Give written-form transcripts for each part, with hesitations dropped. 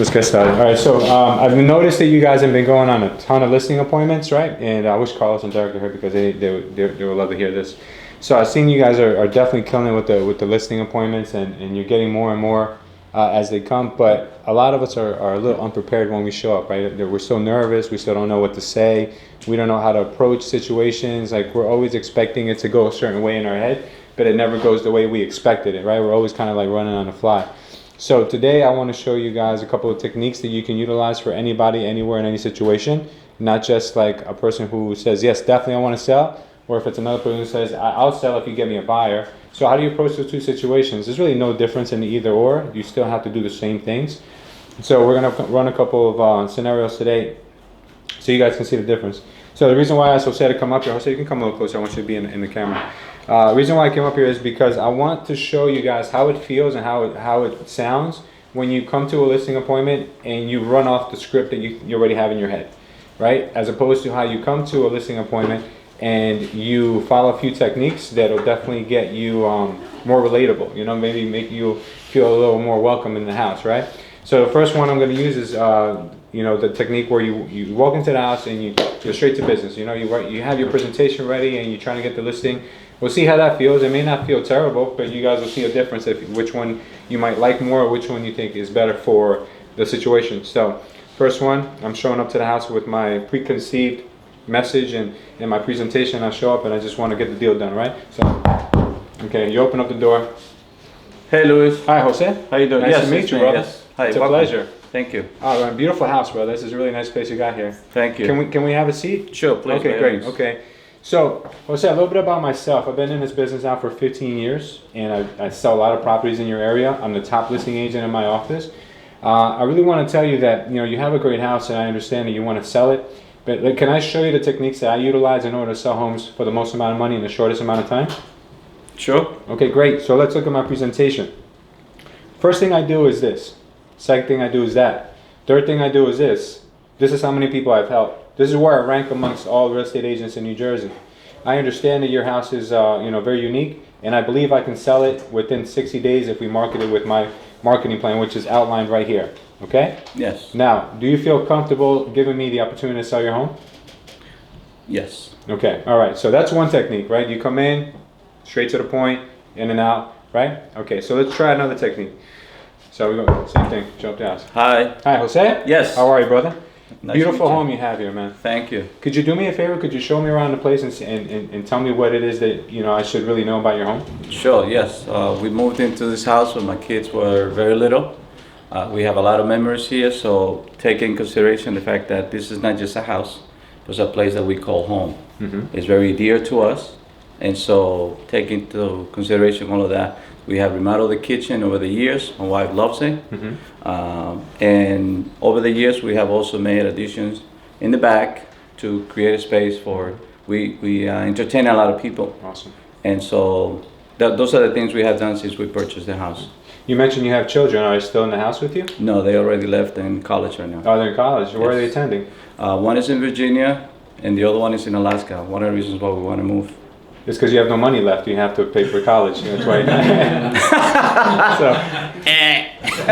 Let's get started. All right, so I've noticed that you guys have been going on a ton of listing appointments, right? And I wish Carlos and Derek were here because they would love to hear this. So I've seen you guys are definitely killing it with the listing appointments, and you're getting more and more as they come. But a lot of us are a little unprepared when we show up, right? We're so nervous, we still don't know what to say, we don't know how to approach situations. Like, we're always expecting it to go a certain way in our head, but it never goes the way we expected it, right? We're always kind of like running on the fly. So today I want to show you guys a couple of techniques that you can utilize for anybody, anywhere, in any situation. Not just like a person who says, yes, definitely I want to sell, or if it's another person who says, I'll sell if you get me a buyer. So how do you approach those two situations? There's really no difference in the either or. You still have to do the same things. So we're going to run a couple of scenarios today so you guys can see the difference. So the reason why I asked Jose to come up here, Jose, you can come a little closer. I want you to be in the camera. The reason why I came up here is because I want to show you guys how it feels and how it sounds when you come to a listing appointment and you run off the script that you already have in your head, right? As opposed to how you come to a listing appointment and you follow a few techniques that'll definitely get you more relatable, you know, maybe make you feel a little more welcome in the house, right? So the first one I'm going to use is you know, the technique where you walk into the house and you go straight to business. You know, you have your presentation ready and you're trying to get the listing. We'll see how that feels. It may not feel terrible, but you guys will see a difference if which one you might like more or which one you think is better for the situation. So first one, I'm showing up to the house with my preconceived message and my presentation. I show up and I just want to get the deal done, right? So, okay, you open up the door. Hey, Luis. Hi, Jose. How you doing? Nice to meet you, brother. Yes. Hi, it's a welcome. pleasure. Thank you. Oh, beautiful house, brother. This is a really nice place you got here. Thank you. Can we have a seat? Sure, please. Okay, great. Okay. So, Jose, a little bit about myself. I've been in this business now for 15 years, and I sell a lot of properties in your area. I'm the top listing agent in my office. I really want to tell you that, you know, you have a great house, and I understand that you want to sell it. But can I show you the techniques that I utilize in order to sell homes for the most amount of money in the shortest amount of time? Sure. Okay, great. So let's look at my presentation. First thing I do is this. Second thing I do is that. Third thing I do is this. This is how many people I've helped. This is where I rank amongst all real estate agents in New Jersey. I understand that your house is you know, very unique, and I believe I can sell it within 60 days if we market it with my marketing plan, which is outlined right here. Okay? Yes. Now, do you feel comfortable giving me the opportunity to sell your home? Yes. Okay. All right. So that's one technique, right? You come in, straight to the point, in and out, right? Okay. So let's try another technique. So we go, same thing, jump the house. Hi. Hi, Jose? Yes. How are you, brother? Nice Beautiful to meet home you have here, man. Thank you. Could you do me a favor? Could you show me around the place and tell me what it is that, you know, I should really know about your home? Sure, yes. We moved into this house when my kids were very little. We have a lot of memories here, so take in consideration the fact that this is not just a house, it's a place that we call home. Mm-hmm. It's very dear to us, and so take into consideration all of that. We have remodeled the kitchen over the years. My wife loves it. Mm-hmm. And over the years, we have also made additions in the back to create a space for, we entertain a lot of people. Awesome. And so those are the things we have done since we purchased the house. You mentioned you have children. Are they still in the house with you? No, they already left in college right now. Oh, they're in college. Where are they attending? One is in Virginia and the other one is in Alaska. One of the reasons why we want to move. It's because you have no money left. You have to pay for college. That's why. No,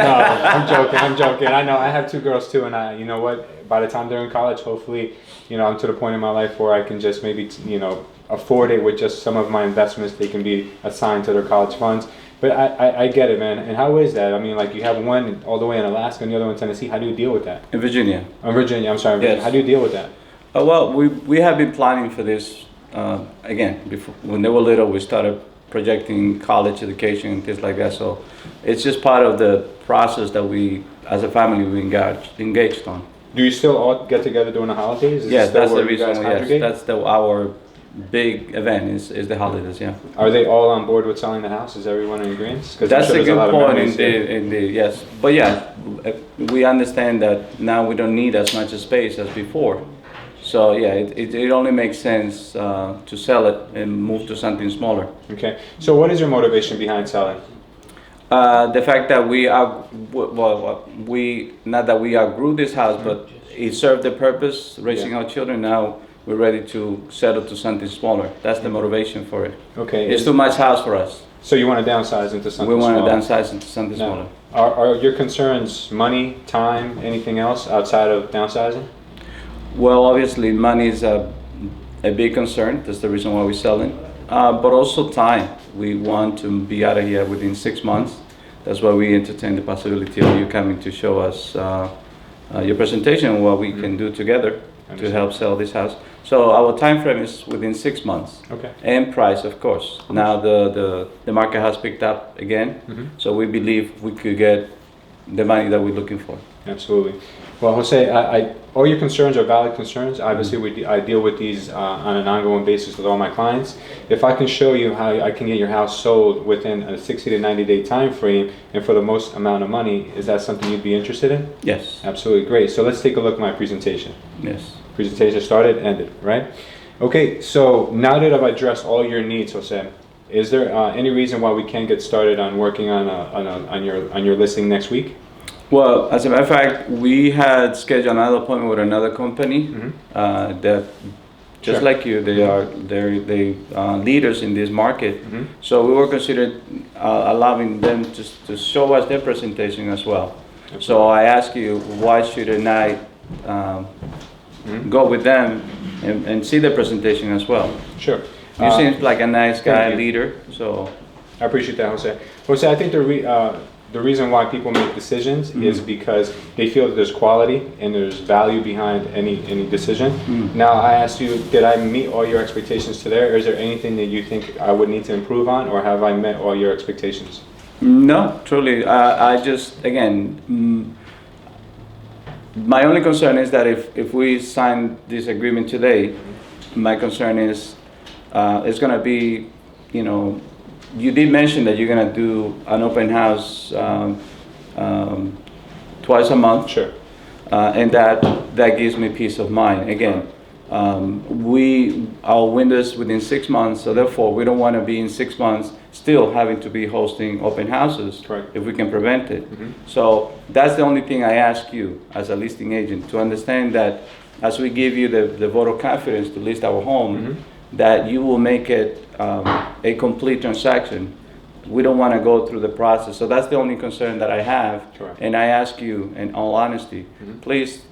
I'm joking. I know. I have two girls too, and you know what? By the time they're in college, hopefully, you know, I'm to the point in my life where I can just maybe, you know, afford it with just some of my investments. They can be assigned to their college funds. But I get it, man. And how is that? I mean, like, you have one all the way in Alaska and the other one in Tennessee. How do you deal with that? In Virginia. Virginia. I'm sorry. Yes. How do you deal with that? Well, we have been planning for this. Again, before, when they were little, we started projecting college education and things like that. So it's just part of the process that we, as a family, we engaged on. Do you still all get together during the holidays? Yes, that's the reason. Yes, that's our big event is the holidays. Yeah. Are they all on board with selling the house? Is everyone in agreement? That's a good point. In the yes, but yeah, we understand that now we don't need as much space as before. So yeah, it only makes sense to sell it and move to something smaller. Okay. So what is your motivation behind selling? The fact that we not that we outgrew this house, but it served the purpose, raising our children. Now we're ready to settle to something smaller. That's the motivation for it. Okay. It's too much house for us. So you want to downsize into something We want to smaller? downsize into something smaller. Are your concerns money, time, anything else outside of downsizing? Well, obviously, money is a big concern. That's the reason why we're selling. But also time. We want to be out of here within 6 months. That's why we entertain the possibility of you coming to show us your presentation and what we can do together to help sell this house. So our time frame is within 6 months. Okay. And price, of course. Now the market has picked up again, so we believe we could get the money that we're looking for. Absolutely. Well, Jose, all your concerns are valid concerns. Obviously, I deal with these on an ongoing basis with all my clients. If I can show you how I can get your house sold within a 60 to 90 day time frame and for the most amount of money, is that something you'd be interested in? Yes. Absolutely. Great. So let's take a look at my presentation. Yes. Presentation started, ended, right? Okay, so now that I've addressed all your needs, Jose, is there any reason why we can't get started on working on your listing next week? Well, as a matter of fact, we had scheduled another appointment with another company that, just like you, they're leaders in this market. So we were considered allowing them to show us their presentation as well. Absolutely. So I ask you, why shouldn't I go with them and see the presentation as well? Sure. You seem like a nice guy, leader. So I appreciate that, Jose. Jose, I think the reason why people make decisions is because they feel that there's quality and there's value behind any decision. Now, I asked you, did I meet all your expectations today, or is there anything that you think I would need to improve on, or have I met all your expectations? No, truly. I just, again, my only concern is that if we sign this agreement today, my concern is it's going to be, you did mention that you're going to do an open house twice a month. Sure. And that gives me peace of mind. Again, I'll win this within 6 months, so therefore we don't want to be in 6 months still having to be hosting open houses. Correct. If we can prevent it. So that's the only thing I ask you as a listing agent, to understand that as we give you the vote of confidence to list our home, that you will make it a complete transaction. We don't want to go through the process. So that's the only concern that I have. Correct. And I ask you, in all honesty, please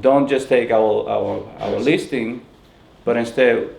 don't just take our listing, but instead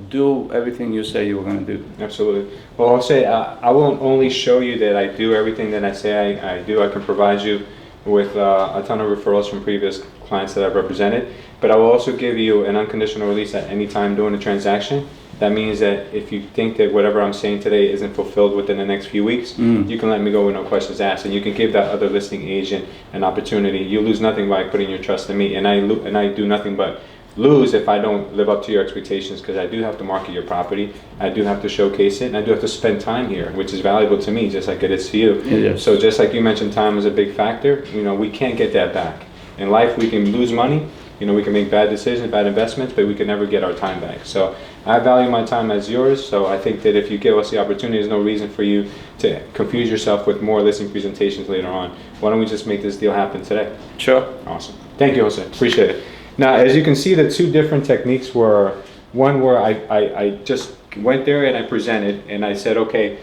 do everything you say you were going to do. Absolutely. Well, I'll say I won't only show you that I do everything that I say I do. I can provide you with a ton of referrals from previous clients that I've represented, but I will also give you an unconditional release at any time during the transaction. That means that if you think that whatever I'm saying today isn't fulfilled within the next few weeks, you can let me go with no questions asked, and you can give that other listing agent an opportunity. You lose nothing by putting your trust in me, and I do nothing but lose if I don't live up to your expectations, because I do have to market your property, I do have to showcase it, and I do have to spend time here, which is valuable to me just like it is to you. Yes. So just like you mentioned, time is a big factor. We can't get that back. In life, we can lose money, we can make bad decisions, bad investments, but we can never get our time back. So I value my time as yours, so I think that if you give us the opportunity, there's no reason for you to confuse yourself with more listing presentations later on. Why don't we just make this deal happen today? Sure. Awesome. Thank you, Jose. Appreciate it. Now, as you can see, the two different techniques were, one where I just went there and I presented and I said, okay,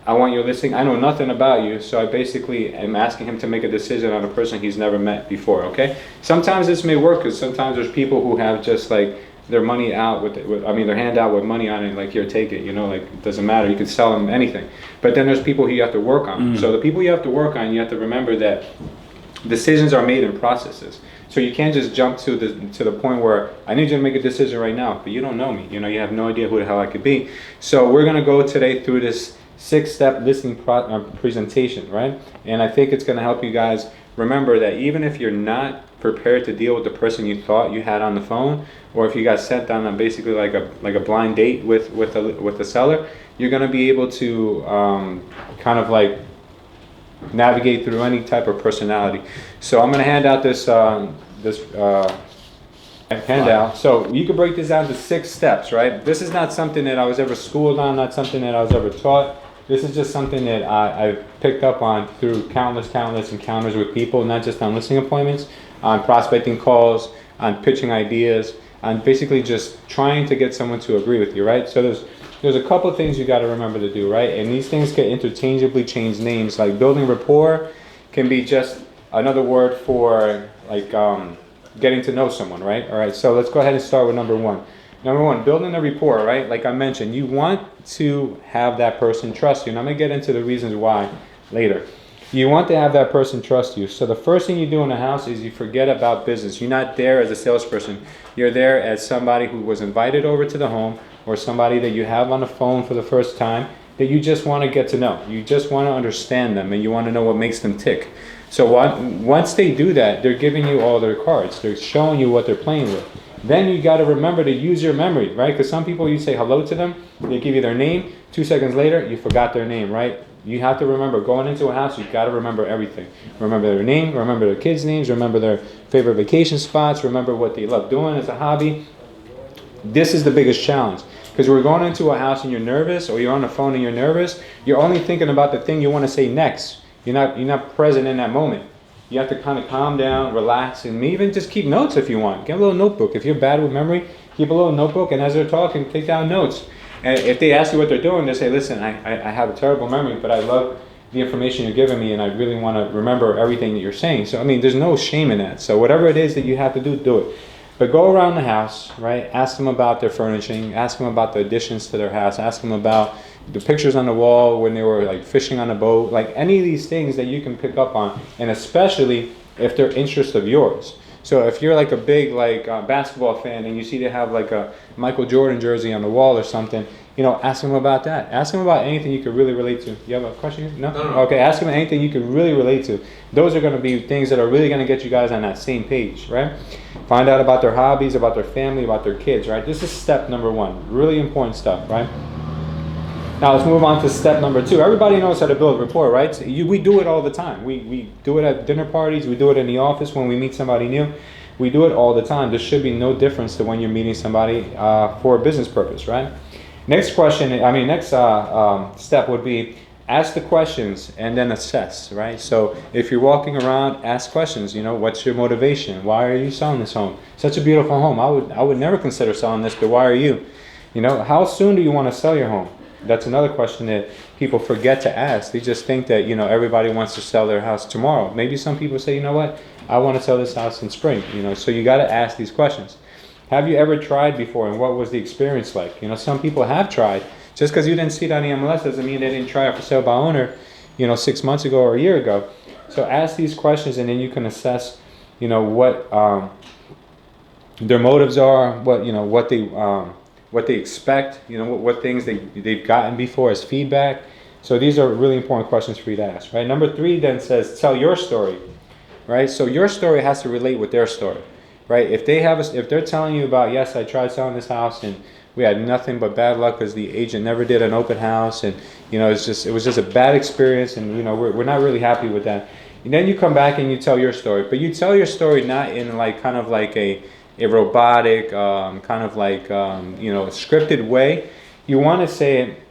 I want your listing. I know nothing about you, so I basically am asking him to make a decision on a person he's never met before, okay? Sometimes this may work, because sometimes there's people who have just like their money out their hand out with money on it, like, here, take it, like, it doesn't matter, you can sell them anything. But then there's people who you have to work on. So the people you have to work on, you have to remember that decisions are made in processes. So you can't just jump to the point where I need you to make a decision right now, but you don't know me. You have no idea who the hell I could be. So we're gonna go today through this 6-step listing presentation, right? And I think it's gonna help you guys remember that even if you're not prepared to deal with the person you thought you had on the phone, or if you got sent down on basically like a blind date with the seller, you're gonna be able to kind of like navigate through any type of personality. So I'm going to hand out this handout. So you can break this down to 6 steps, right? This is not something that I was ever schooled on, not something that I was ever taught. This is just something that I've picked up on through countless encounters with people, not just on listing appointments, on prospecting calls, on pitching ideas, on basically just trying to get someone to agree with you, right? So there's there's a couple of things you got to remember to do, right? And these things can interchangeably change names. Like building rapport can be just another word for like getting to know someone, right? All right, so let's go ahead and start with number one. Number one, building a rapport, right? Like I mentioned, you want to have that person trust you. And I'm going to get into the reasons why later. You want to have that person trust you. So the first thing you do in a house is you forget about business. You're not there as a salesperson. You're there as somebody who was invited over to the home, or somebody that you have on the phone for the first time that you just want to get to know. You just want to understand them, and you want to know what makes them tick. So once they do that, they're giving you all their cards. They're showing you what they're playing with. Then you got to remember to use your memory, right? Because some people, you say hello to them, they give you their name. 2 seconds later, you forgot their name, right? You have to remember, going into a house, you've got to remember everything. Remember their name, remember their kids' names, remember their favorite vacation spots, remember what they love doing as a hobby. This is the biggest challenge. Because we're going into a house and you're nervous, or you're on the phone and you're nervous, you're only thinking about the thing you want to say next. You're not present in that moment. You have to kind of calm down, relax, and even just keep notes if you want. Get a little notebook. If you're bad with memory, keep a little notebook, and as they're talking, take down notes. And if they ask you what they're doing, they say, listen, I have a terrible memory, but I love the information you're giving me, and I really want to remember everything that you're saying. So, I mean, there's no shame in that. So whatever it is that you have to do, do it. But go around the house, right? Ask them about their furnishing. Ask them about the additions to their house. Ask them about the pictures on the wall when they were like fishing on a boat. Like any of these things that you can pick up on, and especially if they're interests of yours. So if you're like a big basketball fan and you see they have like a Michael Jordan jersey on the wall or something, ask them about that. Ask them about anything you could really relate to. You have a question? No? No. Okay, ask them anything you could really relate to. Those are going to be things that are really going to get you guys on that same page, right? Find out about their hobbies, about their family, about their kids, right? This is step number one. Really important stuff, right? Now let's move on to step number two. Everybody knows how to build rapport, right? So we do it all the time. We do it at dinner parties. We do it in the office when we meet somebody new. We do it all the time. There should be no difference to when you're meeting somebody for a business purpose, right? Next step would be ask the questions and then assess, right? So if you're walking around, ask questions. What's your motivation? Why are you selling this home? Such a beautiful home. I would never consider selling this, but why are you? How soon do you want to sell your home? That's another question that people forget to ask. They just think that, everybody wants to sell their house tomorrow. Maybe some people say, you know what, I want to sell this house in spring. So you got to ask these questions. Have you ever tried before, and what was the experience like? Some people have tried. Just because you didn't see it on the MLS doesn't mean they didn't try it for sale by owner, 6 months ago or a year ago. So ask these questions, and then you can assess, what their motives are, what they expect, what things they've gotten before as feedback. So these are really important questions for you to ask, right? Number 3 then says, tell your story, right? So your story has to relate with their story, right? If they're telling you about, yes, I tried selling this house and we had nothing but bad luck because the agent never did an open house, and it was just a bad experience, and we're not really happy with that. And then you come back and you tell your story, but you tell your story not in kind of like a robotic, scripted way. You want to say it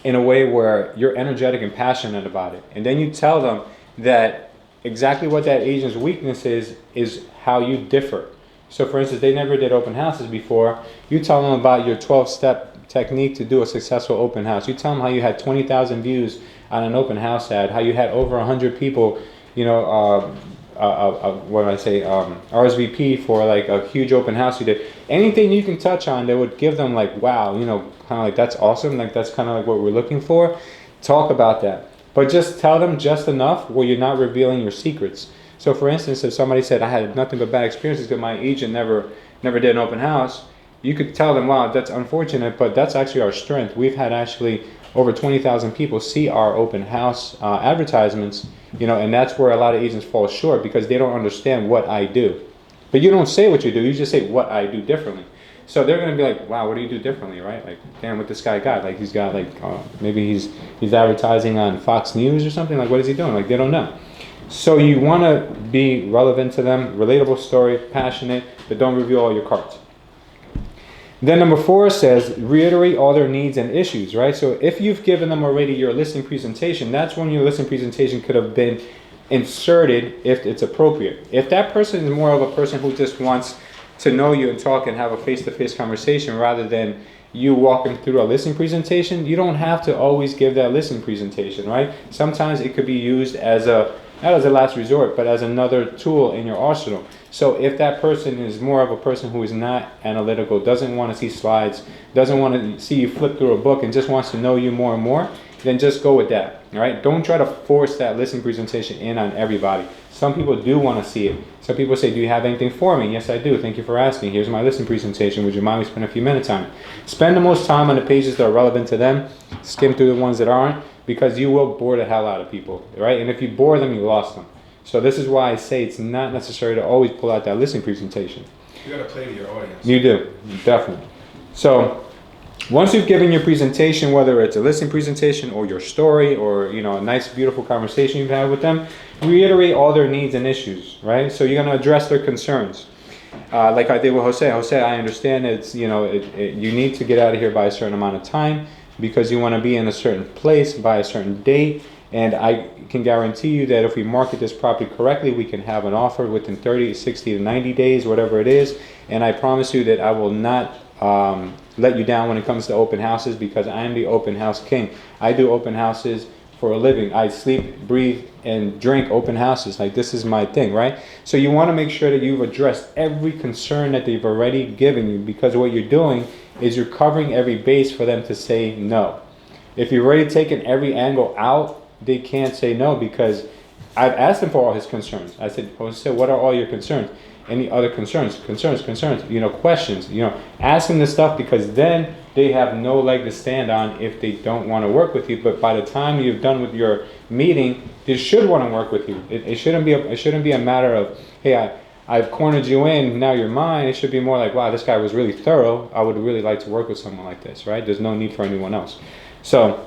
in a way where you're energetic and passionate about it. And then you tell them that exactly what that agent's weakness is how you differ. So for instance, they never did open houses before. You tell them about your 12-step technique to do a successful open house. You tell them how you had 20,000 views on an open house ad, how you had over 100 people, RSVP for like a huge open house you did. Anything you can touch on that would give them like, wow, kind of like that's awesome, like that's kind of like what we're looking for. Talk about that, but just tell them just enough where you're not revealing your secrets. So for instance, if somebody said I had nothing but bad experiences because my agent never did an open house, you could tell them, wow, that's unfortunate, but that's actually our strength. We've had actually over 20,000 people see our open house advertisements, and that's where a lot of agents fall short because they don't understand what I do. But you don't say what you do, you just say what I do differently. So they're going to be like, wow, what do you do differently, right? Like, damn, what this guy got? Like, he's got maybe he's advertising on Fox News or something. Like, what is he doing? Like, they don't know. So you want to be relevant to them, relatable story, passionate, but don't reveal all your cards. Then number 4 says, reiterate all their needs and issues, right? So if you've given them already your listing presentation, that's when your listing presentation could have been inserted if it's appropriate. If that person is more of a person who just wants to know you and talk and have a face-to-face conversation rather than you walking through a listening presentation. You don't have to always give that listening presentation, right? Sometimes it could be used as not as a last resort, but as another tool in your arsenal. So if that person is more of a person who is not analytical, doesn't want to see slides, doesn't want to see you flip through a book and just wants to know you more and more, then just go with that, all right? Don't try to force that listening presentation in on everybody. Some people do want to see it. Some people say, do you have anything for me? Yes, I do. Thank you for asking. Here's my listening presentation. Would you mind me spending a few minutes on it? Spend the most time on the pages that are relevant to them. Skim through the ones that aren't, because you will bore the hell out of people, right? And if you bore them, you lost them. So this is why I say it's not necessary to always pull out that listening presentation. You got to play to your audience. You do, definitely. So once you've given your presentation, whether it's a listening presentation or your story or a nice, beautiful conversation you've had with them, reiterate all their needs and issues, right? So you're going to address their concerns. Like I did with Jose. Jose, I understand it's you need to get out of here by a certain amount of time because you want to be in a certain place by a certain date. And I can guarantee you that if we market this property correctly, we can have an offer within 30, 60 to 90 days, whatever it is. And I promise you that I will not let you down when it comes to open houses, because I am the open house king. I do open houses for a living. I sleep, breathe, and drink open houses. Like, this is my thing, right? So you want to make sure that you've addressed every concern that they've already given you, because what you're doing is you're covering every base for them to say no. If you've already taken every angle out, they can't say no, because I've asked him for all his concerns. I said, Jose, what are all your concerns? Any other concerns? Questions, ask them this stuff, because then they have no leg to stand on if they don't want to work with you. But by the time you're done with your meeting, they should want to work with you. It shouldn't be a matter of, hey, I've cornered you in, now you're mine. It should be more like, wow, this guy was really thorough. I would really like to work with someone like this, right? There's no need for anyone else. So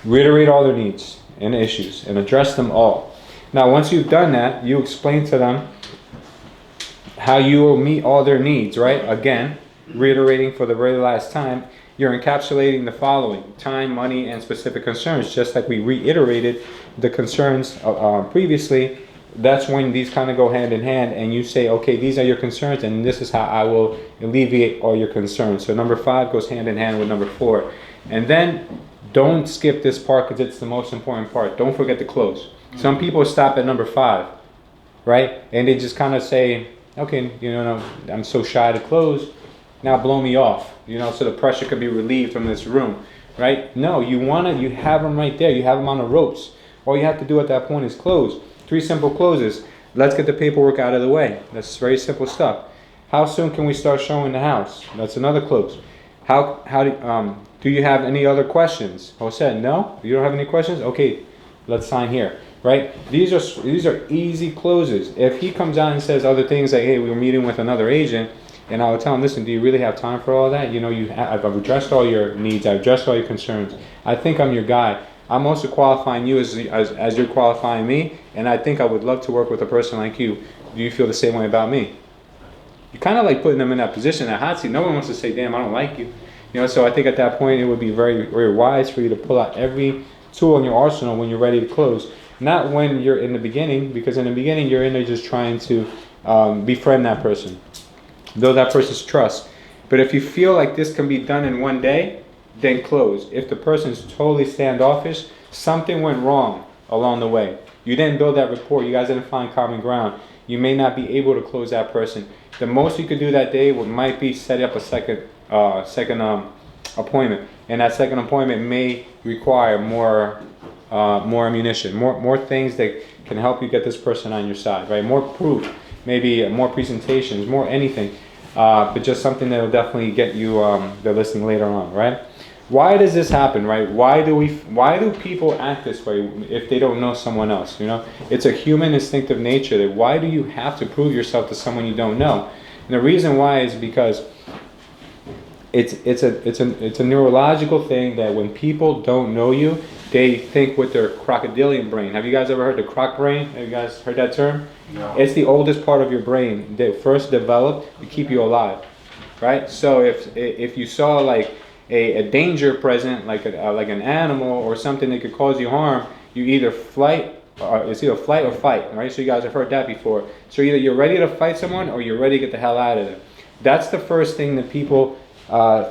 reiterate all their needs and issues and address them all. Now, once you've done that, you explain to them how you will meet all their needs, right? Again, reiterating for the very last time, you're encapsulating the following: time, money, and specific concerns. Just like we reiterated the concerns previously, that's when these kind of go hand in hand, and you say, okay, these are your concerns, and this is how I will alleviate all your concerns. So number 5 goes hand in hand with number 4. And then don't skip this part, because it's the most important part. Don't forget to close. Some people stop at number 5, right? And they just kind of say, okay, I'm so shy to close. Now blow me off, so the pressure could be relieved from this room, right? No, you have them right there. You have them on the ropes. All you have to do at that point is close. 3 simple closes. Let's get the paperwork out of the way. That's very simple stuff. How soon can we start showing the house? That's another close. Do you have any other questions? Jose, no? You don't have any questions? Okay, let's sign here, right? These are easy closes. If he comes out and says other things like, hey, we were meeting with another agent, and I would tell him, listen, do you really have time for all that? I've addressed all your needs. I've addressed all your concerns. I think I'm your guy. I'm also qualifying you as you're qualifying me, and I think I would love to work with a person like you. Do you feel the same way about me? You're kind of like putting them in that position, that hot seat. No one wants to say, damn, I don't like you. So I think at that point it would be very, very wise for you to pull out every tool in your arsenal when you're ready to close. Not when you're in the beginning, because in the beginning you're in there just trying to befriend that person, build that person's trust. But if you feel like this can be done in one day, then close. If the person's totally standoffish, something went wrong along the way. You didn't build that rapport. You guys didn't find common ground. You may not be able to close that person. The most you could do that day might be set up a second appointment, and that second appointment may require more ammunition, more things that can help you get this person on your side, right? More proof, maybe more presentations, more anything, but just something that will definitely get you the listing later on, right? Why does this happen, right? Why do people act this way if they don't know someone else? It's a human instinctive nature that why do you have to prove yourself to someone you don't know? And the reason why is because it's a neurological thing that when people don't know you, they think with their crocodilian brain. Have you guys ever heard the croc brain? Have you guys heard that term? No. It's the oldest part of your brain that first developed to keep you alive, right? So if you saw like a danger present, like an animal or something that could cause you harm, you either flight or fight, right? So you guys have heard that before. So either you're ready to fight someone or you're ready to get the hell out of there. That's the first thing that people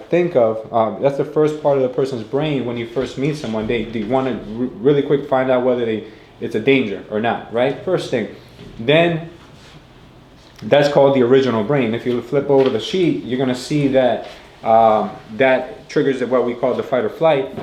think of. That's the first part of the person's brain when you first meet someone. They want to really quick find out whether it's a danger or not, right? First thing. Then that's called the original brain. If you flip over the sheet, you're going to see that that triggers what we call the fight or flight.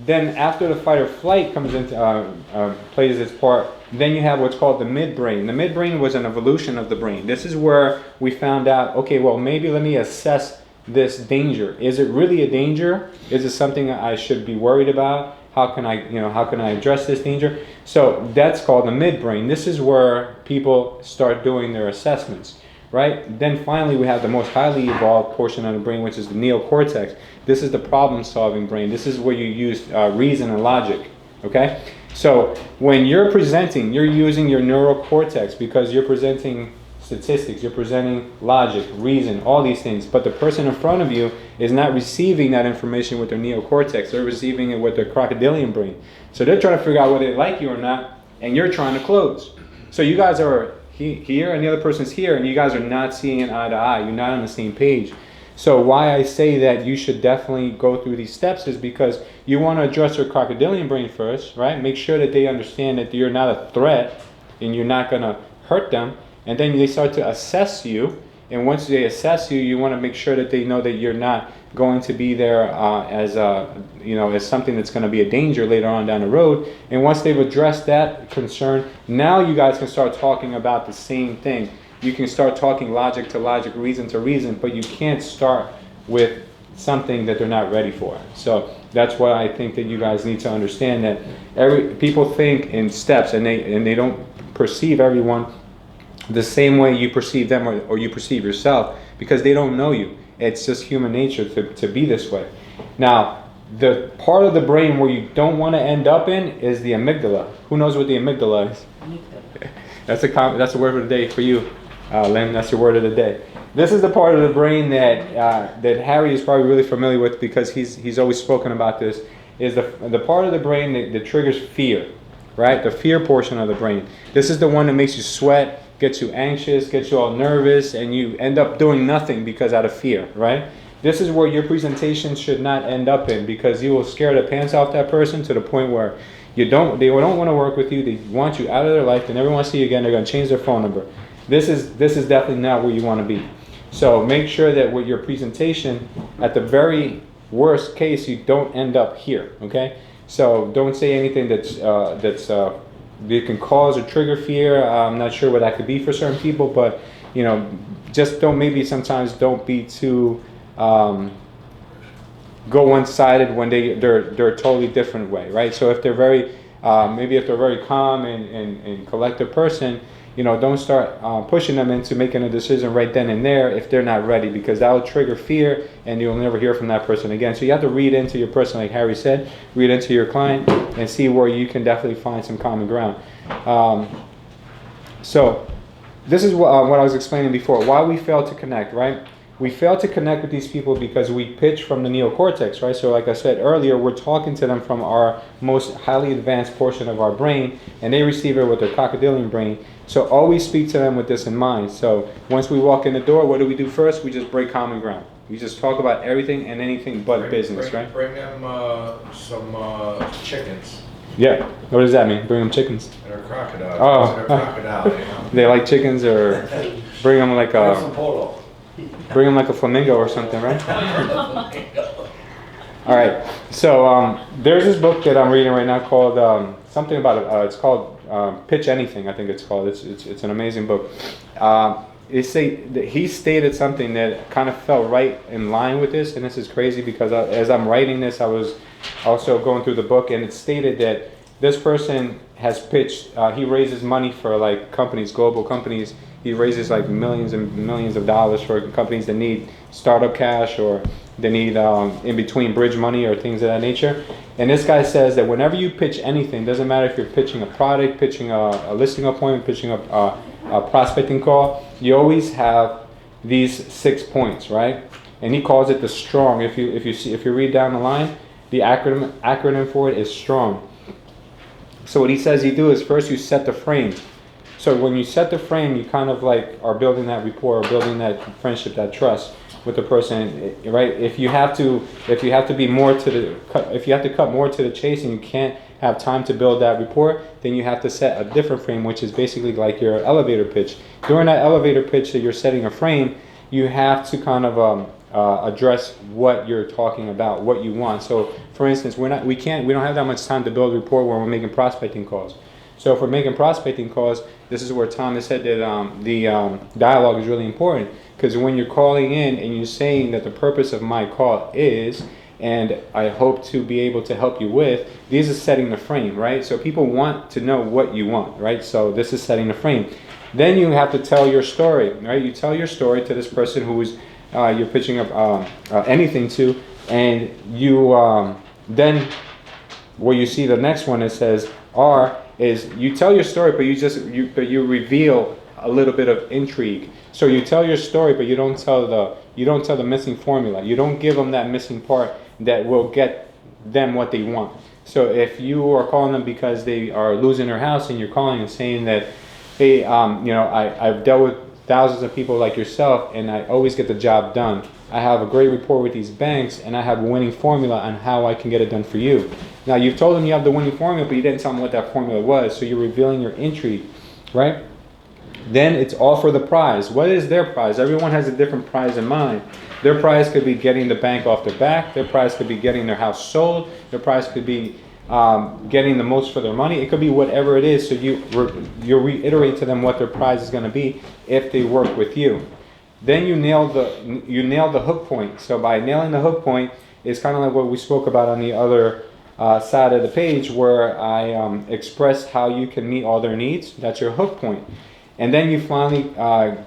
Then after the fight or flight comes into plays its part, then you have what's called the midbrain. The midbrain was an evolution of the brain. This is where we found out, okay, well, maybe let me assess this danger. Is it really a danger? Is it something I should be worried about? How can I address this danger? So that's called the midbrain. This is where people start doing their assessments, right? Then finally we have the most highly evolved portion of the brain, which is the neocortex. This is the problem-solving brain. This is where you use reason and logic, okay? So when you're presenting, you're using your neural cortex because you're presenting statistics, you're presenting logic, reason, all these things. But the person in front of you is not receiving that information with their neocortex. They're receiving it with their crocodilian brain. So they're trying to figure out whether they like you or not, and you're trying to close. So you guys are here, and the other person's here, and you guys are not seeing it eye to eye. You're not on the same page. So why I say that you should definitely go through these steps is because you want to address your crocodilian brain first, right? Make sure that they understand that you're not a threat and you're not going to hurt them. And then they start to assess you. And once they assess you, you want to make sure that they know that you're not going to be there as something that's going to be a danger later on down the road. And once they've addressed that concern, now you guys can start talking about the same thing. You can start talking logic to logic, reason to reason, but you can't start with something that they're not ready for. So that's why I think that you guys need to understand that people think in steps, and they don't perceive everyone the same way you perceive them or you perceive yourself, because they don't know you. It's just human nature to be this way. Now, the part of the brain where you don't want to end up in is the amygdala. Who knows what the amygdala is? That's a word of the day for you. Len, that's your word of the day. This is the part of the brain that Harry is probably really familiar with because he's always spoken about this. Is the part of the brain that triggers fear, right? The fear portion of the brain. This is the one that makes you sweat, gets you anxious, gets you all nervous, and you end up doing nothing because out of fear, right? This is where your presentation should not end up in, because you will scare the pants off that person to the point where they don't want to work with you. They want you out of their life. They never want to see you again. They're going to change their phone number. This is definitely not where you want to be. So make sure that with your presentation, at the very worst case, you don't end up here. Okay. So don't say anything that can cause or trigger fear. I'm not sure what that could be for certain people, but just sometimes don't be too go one-sided when they're a totally different way, right? So if they're very calm and collected person, don't start pushing them into making a decision right then and there if they're not ready, because that will trigger fear and you'll never hear from that person again. So you have to read into your person, like Harry said, read into your client and see where you can definitely find some common ground. So this is what I was explaining before, why we fail to connect, right? We fail to connect with these people because we pitch from the neocortex, right? So like I said earlier, we're talking to them from our most highly advanced portion of our brain, and they receive it with their crocodilian brain. So always speak to them with this in mind. So once we walk in the door, what do we do first? We just break common ground. We just talk about everything and anything but business, right? Bring them some chickens. Yeah. What does that mean? Bring them chickens? They're crocodiles. Oh. They're crocodile, They like chickens, or bring them like some polo. bring them like a flamingo or something, right? All right. So there's this book that I'm reading right now called something about it's called Pitch Anything, I think it's called. It's an amazing book. He stated something that kind of fell right in line with this, and this is crazy because as I'm writing this, I was also going through the book, and it stated that this person has pitched. He raises money for like companies, global companies. He raises like millions and millions of dollars for companies that need startup cash, or they need in between bridge money or things of that nature. And this guy says that whenever you pitch anything, doesn't matter if you're pitching a product, pitching a listing appointment, pitching a prospecting call, you always have these 6 points, right? And he calls it the strong. If you read down the line, the acronym for it is strong. So what he says you do is first you set the frame. So when you set the frame, you kind of like are building that rapport, building that friendship, that trust with the person, right? If you have to be more to the, if you have to cut more to the chase and you can't have time to build that rapport, then you have to set a different frame, which is basically like your elevator pitch. During that elevator pitch that you're setting a frame, you have to kind of address what you're talking about, what you want. So for instance, we don't have that much time to build rapport when we're making prospecting calls. So if we're making prospecting calls, this is where Thomas said that the dialogue is really important, because when you're calling in and you're saying that the purpose of my call is, and I hope to be able to help you with, this is setting the frame, right? So people want to know what you want, right? So this is setting the frame. Then you have to tell your story, right? You tell your story to this person who's you're pitching up anything to, and you then where you see the next one, it says R, is you tell your story, but you reveal a little bit of intrigue. So you tell your story, but you don't tell the missing formula. You don't give them that missing part that will get them what they want. So if you are calling them because they are losing their house, and you're calling and saying that, hey, I've dealt with thousands of people like yourself, and I always get the job done. I have a great rapport with these banks, and I have a winning formula on how I can get it done for you. Now, you've told them you have the winning formula, but you didn't tell them what that formula was, so you're revealing your intrigue, right? Then it's all for the prize. What is their prize? Everyone has a different prize in mind. Their prize could be getting the bank off their back. Their prize could be getting their house sold. Their prize could be getting the most for their money. It could be whatever it is. So you reiterate to them what their prize is going to be if they work with you. Then you nail the hook point. So by nailing the hook point, it's kind of like what we spoke about on the other side of the page, where I express how you can meet all their needs. That's your hook point. And then you finally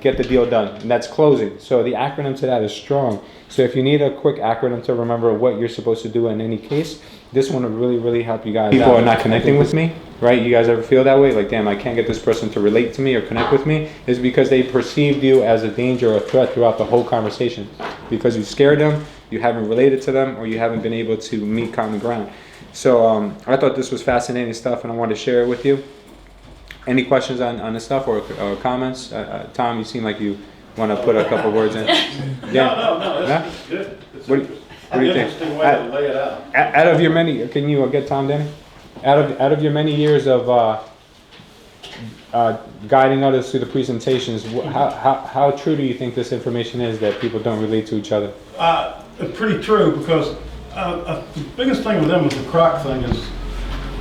get the deal done, and that's closing. So the acronym to that is STRONG. So if you need a quick acronym to remember what you're supposed to do in any case, this one would really, really help you guys. People are not connecting with me, right? You guys ever feel that way? Like, damn, I can't get this person to relate to me or connect with me? It's because they perceived you as a danger or a threat throughout the whole conversation. Because you scared them, you haven't related to them, or you haven't been able to meet common ground. So I thought this was fascinating stuff, and I wanted to share it with you. Any questions on this stuff or comments? Tom, you seem like you want to put a couple words in. No, that's good. What do you think? Interesting way to lay it out. Out of your many, can you get Tom, Danny? Out of your many years of guiding others through the presentations, how true do you think this information is that people don't relate to each other? Pretty true, because the biggest thing with them with the croc thing is,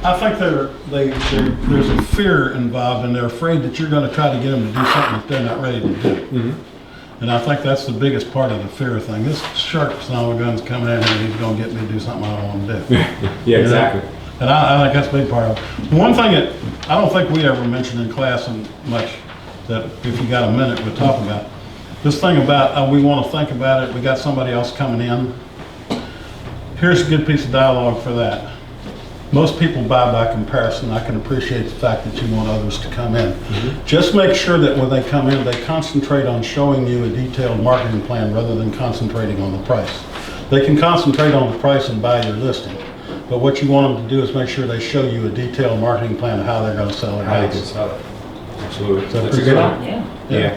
I think there's a fear involved, and they're afraid that you're going to try to get them to do something that they're not ready to do. Mm-hmm. And I think that's the biggest part of the fear thing. This shark son of a gun's coming in here and he's going to get me to do something I don't want to do. Yeah, exactly. And I think that's a big part of it. One thing that I don't think we ever mentioned in class and much, that if you got a minute we'll talk about, this thing about we want to think about it, we got somebody else coming in. Here's a good piece of dialogue for that. Most people buy by comparison. I can appreciate the fact that you want others to come in. Mm-hmm. Just make sure that when they come in, they concentrate on showing you a detailed marketing plan rather than concentrating on the price. They can concentrate on the price and buy your listing, but what you want them to do is make sure they show you a detailed marketing plan of how they're going to sell their house. Absolutely. That's a good one. Yeah.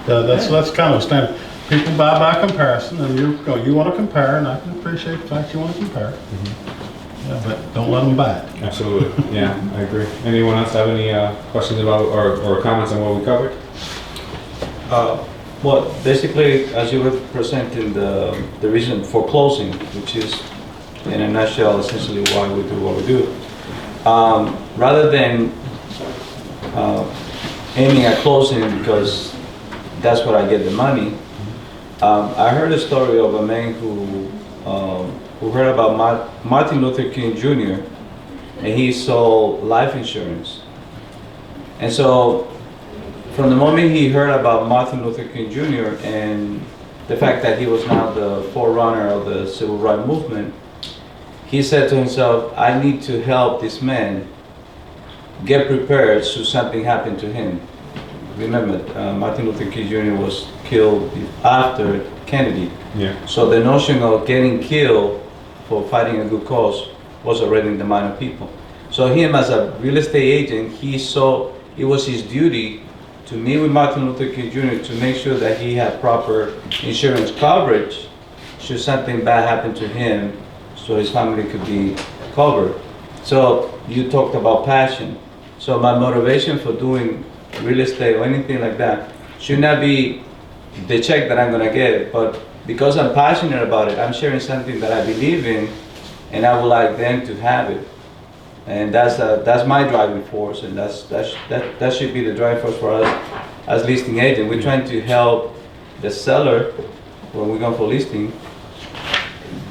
That's kind of standard. People buy by comparison, and you want to compare, and I can appreciate the fact you want to compare. Mm-hmm. Yeah, but don't let them buy it. Absolutely. Yeah, I agree. Anyone else have any questions about or comments on what we covered? Well, basically, as you were presenting the reason for closing, which is in a nutshell essentially why we do what we do, rather than aiming at closing because that's where I get the money, I heard a story of a man who heard about Martin Luther King Jr. and he sold life insurance. And so from the moment he heard about Martin Luther King Jr. and the fact that he was now the forerunner of the civil rights movement, he said to himself, I need to help this man get prepared should something happen to him. Remember, Martin Luther King Jr. was killed after Kennedy. Yeah. So the notion of getting killed for fighting a good cause was already in the mind of people. So him as a real estate agent, he saw it was his duty to meet with Martin Luther King Jr. to make sure that he had proper insurance coverage should something bad happen to him, so his family could be covered. So you talked about passion. So my motivation for doing real estate or anything like that should not be the check that I'm gonna get, but because I'm passionate about it, I'm sharing something that I believe in, and I would like them to have it. And that's my driving force, and that should be the driving force for us as listing agent. We're trying to help the seller when we go for listing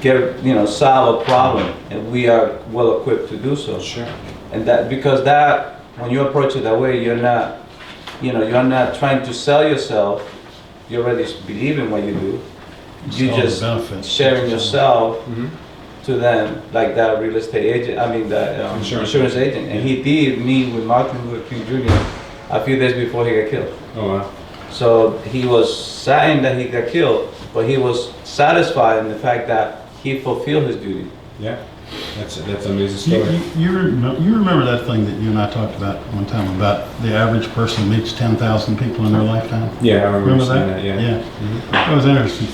get solve a problem, and we are well equipped to do so. Sure. And that because that when you approach it that way, you're not trying to sell yourself. You already believe in what you do. You Sell the just benefits. sharing yourself Mhm. to them, like that real estate agent, the insurance agent. And he did meet with Martin Luther King Jr. a few days before he got killed. Oh, wow. So he was sad that he got killed, but he was satisfied in the fact that he fulfilled his duty. Yeah. That's an amazing You, story. you remember that thing that you and I talked about one time about the average person meets 10,000 people in their lifetime? Yeah, I remember saying that? that, yeah. Yeah. That was interesting.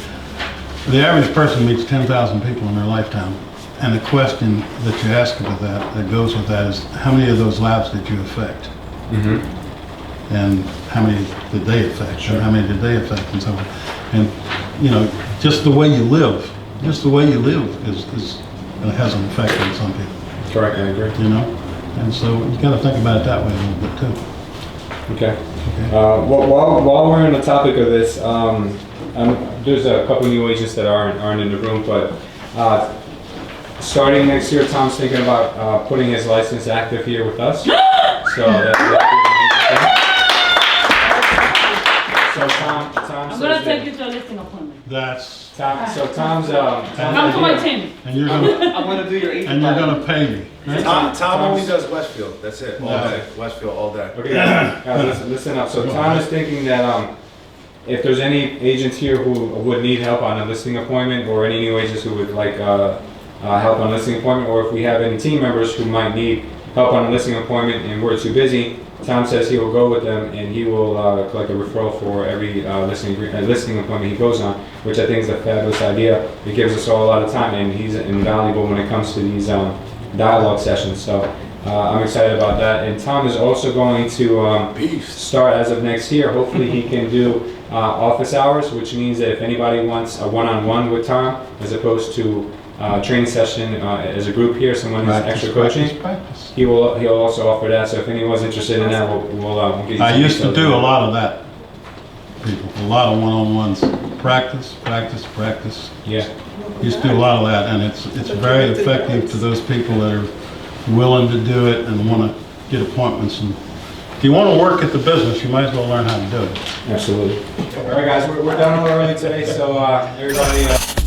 The average person meets 10,000 people in their lifetime, and the question that you ask about that goes with that is, how many of those lives did you affect? Mm-hmm. And how many did they affect? Sure. And how many did they affect, and so on. And, just the way you live has an effect on some people, Correct, I agree. And so you got to think about it that way a little bit too. Okay. While we're on the topic of this, there's a couple new agents that aren't in the room, but starting next year, Tom's thinking about putting his license active here with us. So that'd be an amazing thing. So Tom I'm says gonna take that- you to a listing appointment. Tom's, Come to my team. and you're gonna, I'm gonna do your agent. and you're gonna pay me. Right? Tom only does Westfield, that's it, all day, Westfield all day. Okay, guys, listen up. So Tom is thinking that if there's any agents here who would need help on a listing appointment, or any new agents who would like help on a listing appointment, or if we have any team members who might need help on a listing appointment and we're too busy, Tom says he will go with them and he will collect a referral for every listing appointment he goes on, which I think is a fabulous idea. It gives us all a lot of time, and he's invaluable when it comes to these dialogue sessions. So I'm excited about that. And Tom is also going to start as of next year. Hopefully he can do office hours, which means that if anybody wants a one-on-one with Tom, as opposed to training session as a group here, someone who's extra coaching, Practice. he'll also offer that. So if anyone's interested in that, we'll get you I some used to details do on a that. lot of that, people, a lot of one-on-ones, practice. Yeah. Used to do a lot of that, and it's very effective to those people that are willing to do it and want to get appointments. And if you want to work at the business, you might as well learn how to do it. Absolutely. All right, guys, we're done a little early today, so everybody.